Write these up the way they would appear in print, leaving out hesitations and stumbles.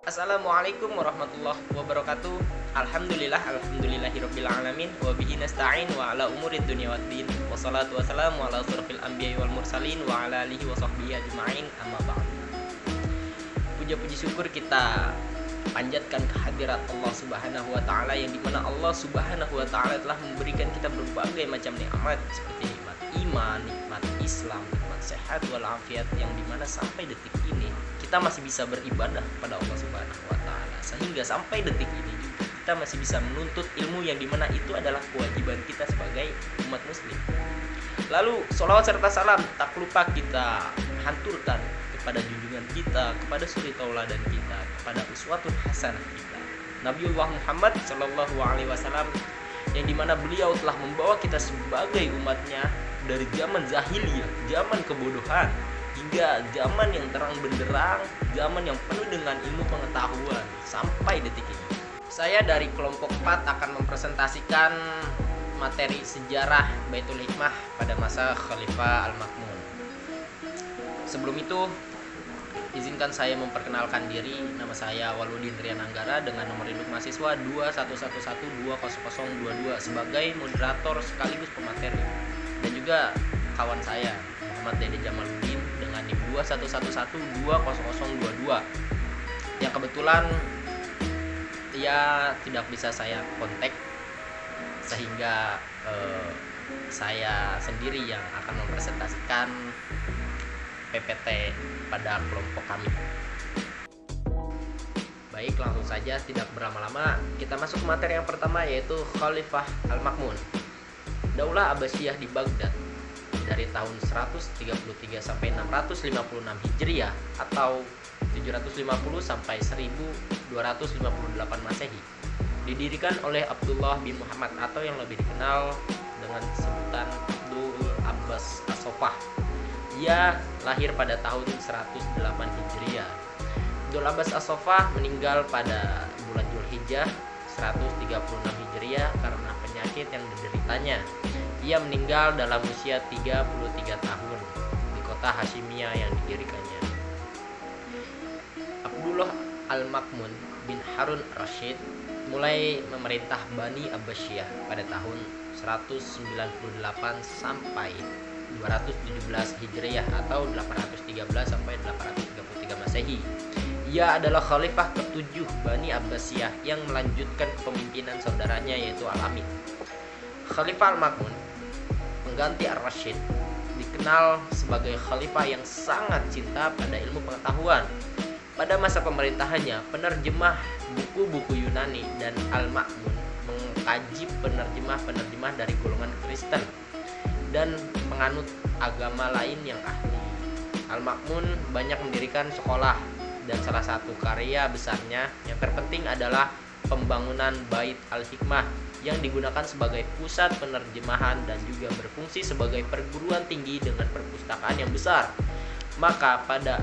Assalamualaikum warahmatullahi wabarakatuh. Alhamdulillahirabbil alamin wa bihi nasta'in wa ala umurid dunya waddin. Wassalatu wassalamu ala asrofil anbiya'i wal mursalin wa ala alihi wa sahbihi ajma'in, amma ba'd. Puja-puji syukur kita panjatkan kehadirat Allah Subhanahu wa taala, yang dimana Allah Subhanahu wa taala telah memberikan kita berbagai macam nikmat, seperti nikmat iman, nikmat Islam, nikmat sehat walafiat, yang dimana sampai detik ini kita masih bisa beribadah kepada Allah Subhanahu wa taala, sehingga sampai detik ini juga kita masih bisa menuntut ilmu, yang dimana itu adalah kewajiban kita sebagai umat muslim. Lalu sholawat serta salam tak lupa kita hanturkan kepada junjungan kita, kepada suri tauladan kita, kepada uswatun hasanah kita, Nabiullah Muhammad Shallallahu Alaihi Wasallam, yang dimana beliau telah membawa kita sebagai umatnya dari zaman zahiliyah, zaman kebodohan, hingga zaman yang terang benderang, zaman yang penuh dengan ilmu pengetahuan sampai detik ini. Saya dari kelompok 4 akan mempresentasikan materi sejarah Baitul Hikmah pada masa Khalifah Al-Ma'mun. Sebelum itu, izinkan saya memperkenalkan diri. Nama saya Waludin Rian Anggara dengan nomor induk mahasiswa 211120022 sebagai moderator sekaligus pemateri. Dan juga kawan saya Muhammad Dede Jamaluddin dengan NIM 211120022 yang kebetulan dia tidak bisa saya kontak, sehingga saya sendiri yang akan mempresentasikan PPT pada kelompok kami. Baik, langsung saja tidak berlama-lama kita masuk ke materi yang pertama, yaitu Khalifah Al-Ma'mun. Daulah Abbasiyah di Baghdad dari tahun 133 sampai 656 Hijriah atau 750 sampai 1258 Masehi, didirikan oleh Abdullah bin Muhammad atau yang lebih dikenal dengan sebutan Abdul Abbas As-Saffah. Ia lahir pada tahun 108 Hijriah. Abdul Abbas As-Saffah meninggal pada bulan Zulhijjah 136 Hijriah karena penyakit yang dideritanya. Ia meninggal dalam usia 33 tahun di kota Hashimiyah yang didirikannya. Abdullah Al-Ma'mun bin Harun Rashid mulai memerintah Bani Abbasiyah pada tahun 198 sampai 217 Hijriah atau 813 sampai 833 Masehi. Ia adalah khalifah ke-7 Bani Abbasiyah yang melanjutkan kepemimpinan saudaranya, yaitu Al-Amin. Khalifah Al-Ma'mun pengganti Ar-Rasyid dikenal sebagai khalifah yang sangat cinta pada ilmu pengetahuan. Pada masa pemerintahannya, penerjemah buku-buku Yunani dan Al-Ma'mun mengkaji penerjemah dari golongan Kristen dan penganut agama lain yang ahli. Al-Ma'mun banyak mendirikan sekolah, dan salah satu karya besarnya yang terpenting adalah pembangunan Bait Al-Hikmah yang digunakan sebagai pusat penerjemahan dan juga berfungsi sebagai perguruan tinggi dengan perpustakaan yang besar. Maka pada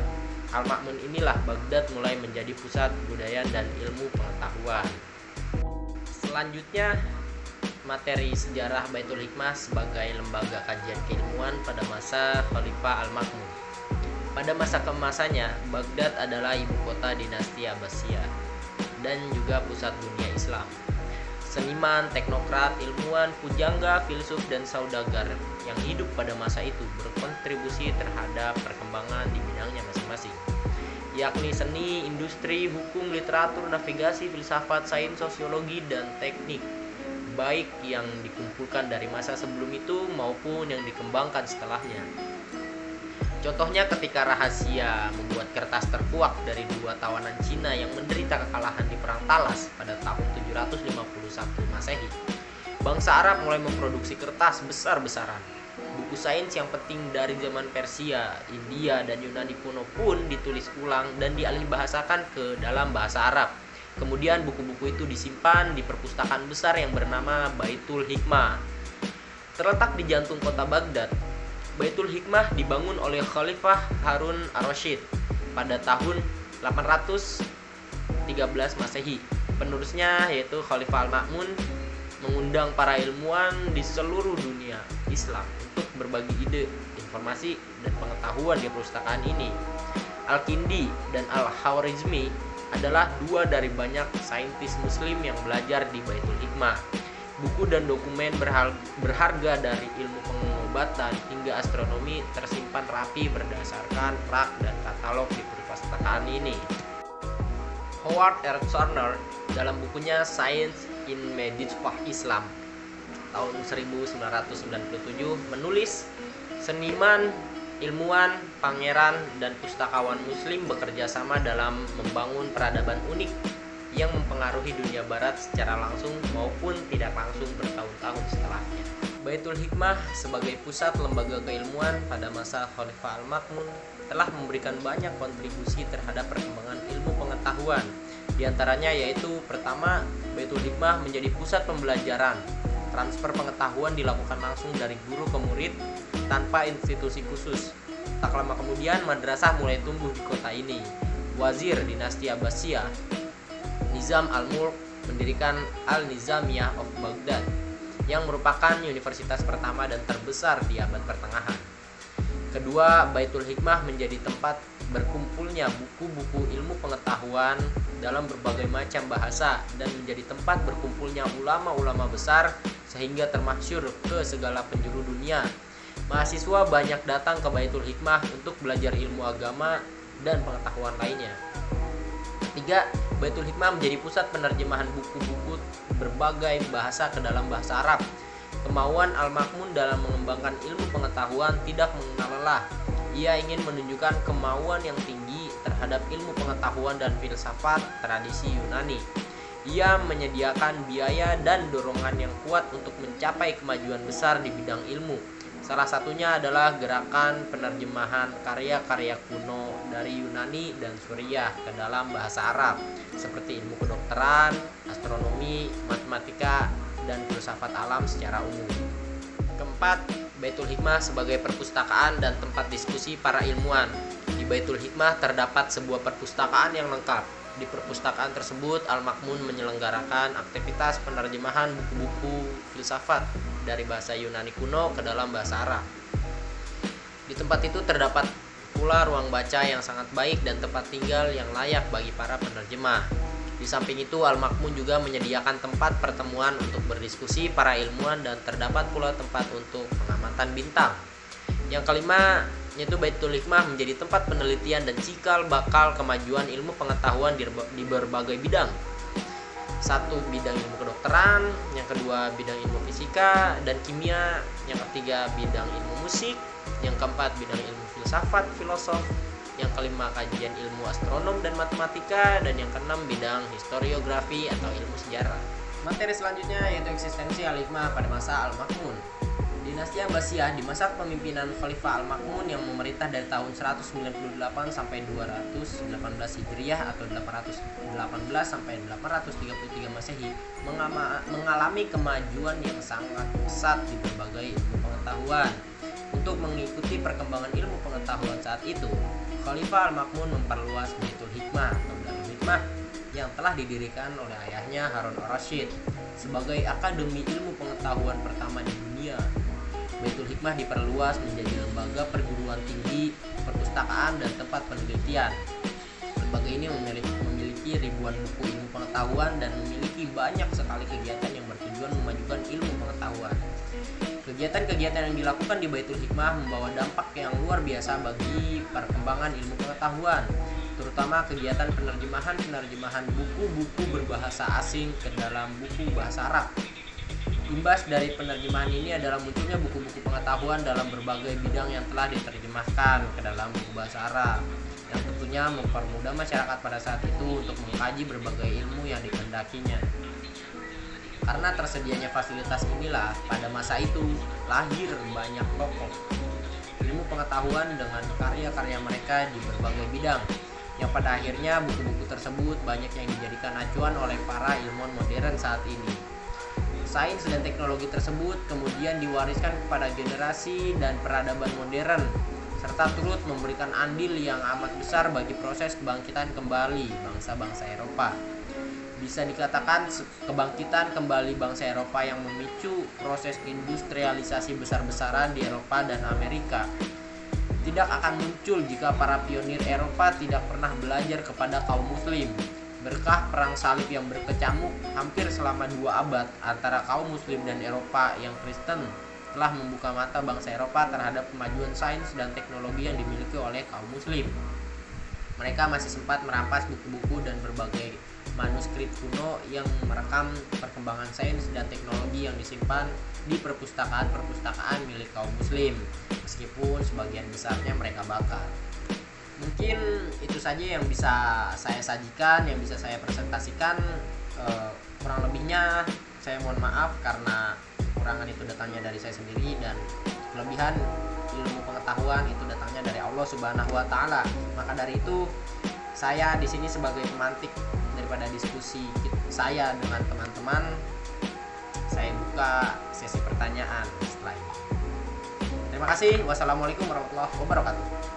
Al-Ma'mun inilah Baghdad mulai menjadi pusat budaya dan ilmu pengetahuan. Selanjutnya, materi sejarah Baitul Hikmah sebagai lembaga kajian keilmuan pada masa Khalifah Al-Ma'mun. Pada masa keemasannya, Baghdad adalah ibu kota dinasti Abbasiyah dan juga pusat dunia Islam. Seniman, teknokrat, ilmuwan, pujangga, filsuf, dan saudagar yang hidup pada masa itu berkontribusi terhadap perkembangan di bidangnya masing-masing, yakni seni, industri, hukum, literatur, navigasi, filsafat, sains, sosiologi, dan teknik, baik yang dikumpulkan dari masa sebelum itu maupun yang dikembangkan setelahnya. Contohnya ketika rahasia membuat kertas terkuak dari 2 tawanan Cina yang menderita kekalahan di Perang Talas pada tahun 751 Masehi. Bangsa Arab mulai memproduksi kertas besar-besaran. Buku sains yang penting dari zaman Persia, India, dan Yunani kuno pun ditulis ulang dan dialih bahasakan ke dalam bahasa Arab. Kemudian buku-buku itu disimpan di perpustakaan besar yang bernama Baitul Hikmah. Terletak di jantung kota Baghdad, Baitul Hikmah dibangun oleh Khalifah Harun Ar-Rasyid pada tahun 813 Masehi. Penerusnya yaitu Khalifah Al-Ma'mun mengundang para ilmuwan di seluruh dunia Islam untuk berbagi ide, informasi, dan pengetahuan di perpustakaan ini. Al-Kindi dan Al-Khwarizmi adalah dua dari banyak saintis muslim yang belajar di Baitul Hikmah. Buku dan dokumen berharga dari ilmu pengobatan hingga astronomi tersimpan rapi berdasarkan rak dan katalog di perpustakaan ini. Howard R. Turner dalam bukunya Science in Medieval Islam tahun 1997 menulis, seniman, ilmuwan, pangeran, dan pustakawan muslim bekerja sama dalam membangun peradaban unik yang mempengaruhi dunia barat secara langsung maupun tidak langsung bertahun-tahun setelahnya. Baitul Hikmah sebagai pusat lembaga keilmuan pada masa Khalifah Al-Ma'mun telah memberikan banyak kontribusi terhadap perkembangan ilmu pengetahuan. Di antaranya yaitu pertama, Baitul Hikmah menjadi pusat pembelajaran. Transfer pengetahuan dilakukan langsung dari guru ke murid tanpa institusi khusus. Tak lama kemudian madrasah mulai tumbuh di kota ini. Wazir dinasti Abbasiyah Nizam al-Mulk mendirikan Al-Nizamiyah of Baghdad yang merupakan universitas pertama dan terbesar di abad pertengahan. Kedua, Baitul Hikmah menjadi tempat berkumpulnya buku-buku ilmu pengetahuan dalam berbagai macam bahasa dan menjadi tempat berkumpulnya ulama-ulama besar sehingga termasyhur ke segala penjuru dunia. Mahasiswa banyak datang ke Baitul Hikmah untuk belajar ilmu agama dan pengetahuan lainnya. Ketiga, Baitul Hikmah menjadi pusat penerjemahan buku-buku berbagai bahasa ke dalam bahasa Arab. Kemauan Al-Ma'mun dalam mengembangkan ilmu pengetahuan tidak mengenal lelah. Ia ingin menunjukkan kemauan yang tinggi terhadap ilmu pengetahuan dan filsafat tradisi Yunani. Ia menyediakan biaya dan dorongan yang kuat untuk mencapai kemajuan besar di bidang ilmu. Salah satunya adalah gerakan penerjemahan karya-karya kuno dari Yunani dan Suriah ke dalam bahasa Arab, seperti ilmu kedokteran, astronomi, matematika, dan filsafat alam secara umum. Keempat, Baitul Hikmah sebagai perpustakaan dan tempat diskusi para ilmuwan. Di Baitul Hikmah terdapat sebuah perpustakaan yang lengkap. Di perpustakaan tersebut, Al-Ma'mun menyelenggarakan aktivitas penerjemahan buku-buku filsafat dari bahasa Yunani kuno ke dalam bahasa Arab. Di tempat itu terdapat pula ruang baca yang sangat baik dan tempat tinggal yang layak bagi para penerjemah. Di samping itu, Al-Ma'mun juga menyediakan tempat pertemuan untuk berdiskusi para ilmuwan dan terdapat pula tempat untuk pengamatan bintang. Yang kelima, yaitu Baitul Hikmah menjadi tempat penelitian dan cikal bakal kemajuan ilmu pengetahuan di berbagai bidang. Satu, bidang ilmu kedokteran, yang kedua bidang ilmu fisika dan kimia, yang ketiga bidang ilmu musik, yang keempat bidang ilmu filsafat, filosof, yang kelima kajian ilmu astronom dan matematika, dan yang keenam bidang historiografi atau ilmu sejarah. Materi selanjutnya yaitu eksistensi Al-Hikmah pada masa Al-Ma'mun. Dinasti Abbasiyah di masa kepemimpinan Khalifah Al-Ma'mun yang memerintah dari tahun 198 sampai 218 Hijriah atau 818 sampai 833 Masehi mengalami kemajuan yang sangat pesat di berbagai ilmu pengetahuan. Untuk mengikuti perkembangan ilmu pengetahuan saat itu, Khalifah Al-Ma'mun memperluas Baitul Hikmah atau Darul Hikmah yang telah didirikan oleh ayahnya Harun Ar-Rasyid sebagai akademi ilmu pengetahuan pertama di dunia. Baitul Hikmah diperluas menjadi lembaga perguruan tinggi, perpustakaan, dan tempat penelitian. Lembaga ini memiliki ribuan buku ilmu pengetahuan dan memiliki banyak sekali kegiatan yang bertujuan memajukan ilmu pengetahuan. Kegiatan-kegiatan yang dilakukan di Baitul Hikmah membawa dampak yang luar biasa bagi perkembangan ilmu pengetahuan, terutama kegiatan penerjemahan buku-buku berbahasa asing ke dalam buku bahasa Arab. Imbas dari penerjemahan ini adalah munculnya buku-buku pengetahuan dalam berbagai bidang yang telah diterjemahkan ke dalam buku bahasa Arab, yang tentunya mempermudah masyarakat pada saat itu untuk mengkaji berbagai ilmu yang dikehendakinya. Karena tersedianya fasilitas inilah, pada masa itu lahir banyak tokoh ilmu pengetahuan dengan karya-karya mereka di berbagai bidang, yang pada akhirnya buku-buku tersebut banyak yang dijadikan acuan oleh para ilmuwan modern saat ini. Sains dan teknologi tersebut kemudian diwariskan kepada generasi dan peradaban modern, serta turut memberikan andil yang amat besar bagi proses kebangkitan kembali bangsa-bangsa Eropa. Bisa dikatakan kebangkitan kembali bangsa Eropa yang memicu proses industrialisasi besar-besaran di Eropa dan Amerika tidak akan muncul jika para pionir Eropa tidak pernah belajar kepada kaum muslim. Berkah perang salib yang berkecamuk hampir selama 2 abad antara kaum muslim dan Eropa yang Kristen telah membuka mata bangsa Eropa terhadap kemajuan sains dan teknologi yang dimiliki oleh kaum muslim. Mereka masih sempat merampas buku-buku dan berbagai manuskrip kuno yang merekam perkembangan sains dan teknologi yang disimpan di perpustakaan-perpustakaan milik kaum muslim, meskipun sebagian besarnya mereka bakar. Mungkin itu saja yang bisa saya sajikan, yang bisa saya presentasikan. Kurang lebihnya saya mohon maaf karena kekurangan itu datangnya dari saya sendiri, dan kelebihan ilmu pengetahuan itu datangnya dari Allah Subhanahu wa taala. Maka dari itu saya di sini sebagai pemantik daripada diskusi saya dengan teman-teman, saya buka sesi pertanyaan setelah ini. Terima kasih. Wassalamualaikum warahmatullahi wabarakatuh.